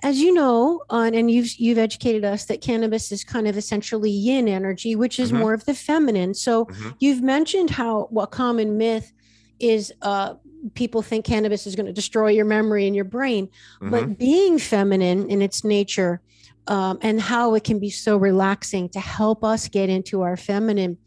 as you know, and you've educated us that cannabis is kind of essentially yin energy, which is Hmm. more of the feminine. So Hmm. you've mentioned how what common myth is people think cannabis is going to destroy your memory and your brain, Hmm. but being feminine in its nature, and how it can be so relaxing to help us get into our feminine.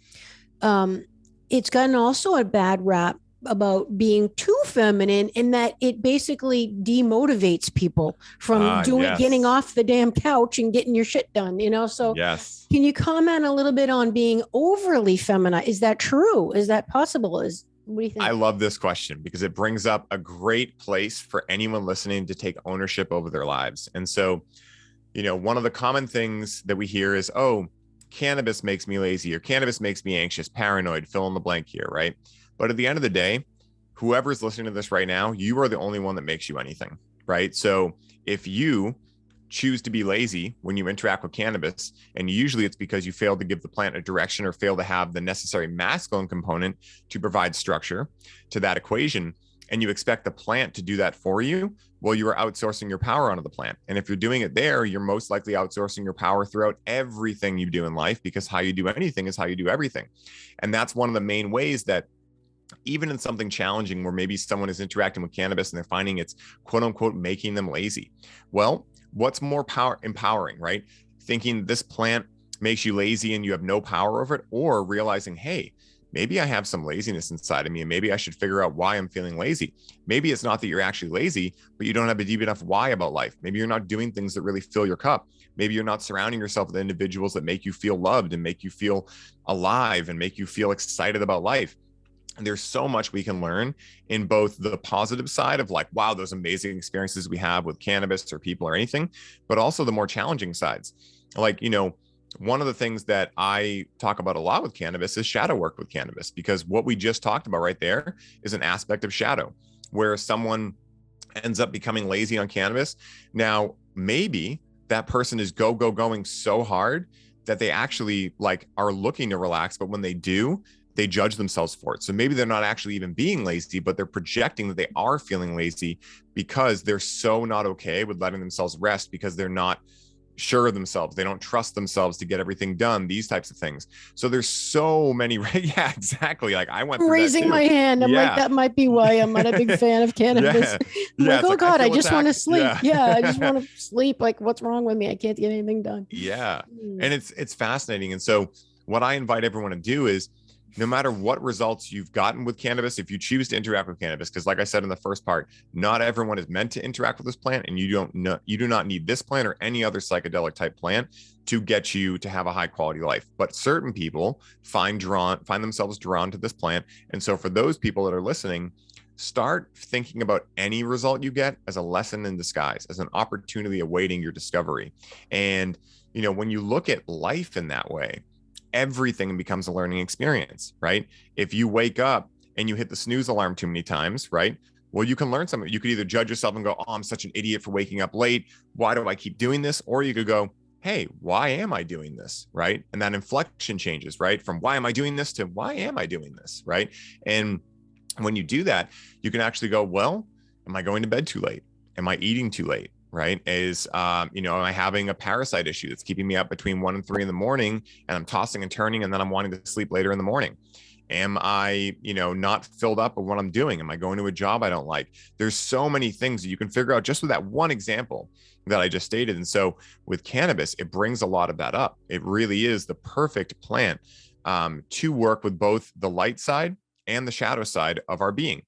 Um, it's gotten also a bad rap about being too feminine in that it basically demotivates people from getting Yes. off the damn couch and getting your shit done, So Yes. can you comment a little bit on being overly feminine? Is that true? Is that possible? What do you I think? love this question because it brings up a great place for anyone listening to take ownership over their lives. And so, one of the common things that we hear is, oh, cannabis makes me lazy or cannabis makes me anxious, paranoid, fill in the blank here, right? But at the end of the day, whoever's listening to this right now, you are the only one that makes you anything, right? So if you choose to be lazy when you interact with cannabis, and usually it's because you fail to give the plant a direction or fail to have the necessary masculine component to provide structure to that equation, and you expect the plant to do that for you, well, you are outsourcing your power onto the plant. And if you're doing it there, you're most likely outsourcing your power throughout everything you do in life, because how you do anything is how you do everything. And that's one of the main ways that even in something challenging where maybe someone is interacting with cannabis and they're finding it's quote unquote making them lazy. Well, what's more empowering, right? Thinking this plant makes you lazy and you have no power over it, or realizing, hey, maybe I have some laziness inside of me and maybe I should figure out why I'm feeling lazy. Maybe it's not that you're actually lazy, but you don't have a deep enough why about life. Maybe you're not doing things that really fill your cup. Maybe you're not surrounding yourself with individuals that make you feel loved and make you feel alive and make you feel excited about life. There's so much we can learn in both the positive side of like, wow, those amazing experiences we have with cannabis or people or anything, but also the more challenging sides. Like, one of the things that I talk about a lot with cannabis is shadow work with cannabis, because what we just talked about right there is an aspect of shadow where someone ends up becoming lazy on cannabis. Now, maybe that person is going so hard that they actually like are looking to relax, but when they do, they judge themselves for it. So maybe they're not actually even being lazy, but they're projecting that they are feeling lazy because they're so not okay with letting themselves rest, because they're not sure of themselves. They don't trust themselves to get everything done, these types of things. So there's so many, yeah, exactly. Like I went I'm through that raising my too. hand. I'm like, Yeah. that might be why I'm not a big fan of cannabis. Yeah. I'm Yeah. like, It's oh like, I God, I feel just want to attacked. sleep. Yeah. Yeah, I just want to sleep. Like, what's wrong with me? I can't get anything done. Yeah. Hmm. And it's fascinating. And so what I invite everyone to do is, no matter what results you've gotten with cannabis, if you choose to interact with cannabis, because like I said in the first part, not everyone is meant to interact with this plant, and you do not need this plant or any other psychedelic type plant to get you to have a high quality life. But certain people find themselves drawn to this plant. And so for those people that are listening, start thinking about any result you get as a lesson in disguise, as an opportunity awaiting your discovery. And when you look at life in that way, everything becomes a learning experience, right? If you wake up and you hit the snooze alarm too many times, right? Well, you can learn something. You could either judge yourself and go, oh, I'm such an idiot for waking up late. Why do I keep doing this? Or you could go, hey, why am I doing this? Right. And that inflection changes, right? From why am I doing this to why am I doing this? Right. And when you do that, you can actually go, well, am I going to bed too late? Am I eating too late? Right? Am I having a parasite issue that's keeping me up between 1 and 3 in the morning, and I'm tossing and turning, and then I'm wanting to sleep later in the morning? Am I, not filled up with what I'm doing? Am I going to a job I don't like? There's so many things that you can figure out just with that one example that I just stated. And so with cannabis, it brings a lot of that up. It really is the perfect plant to work with both the light side and the shadow side of our being.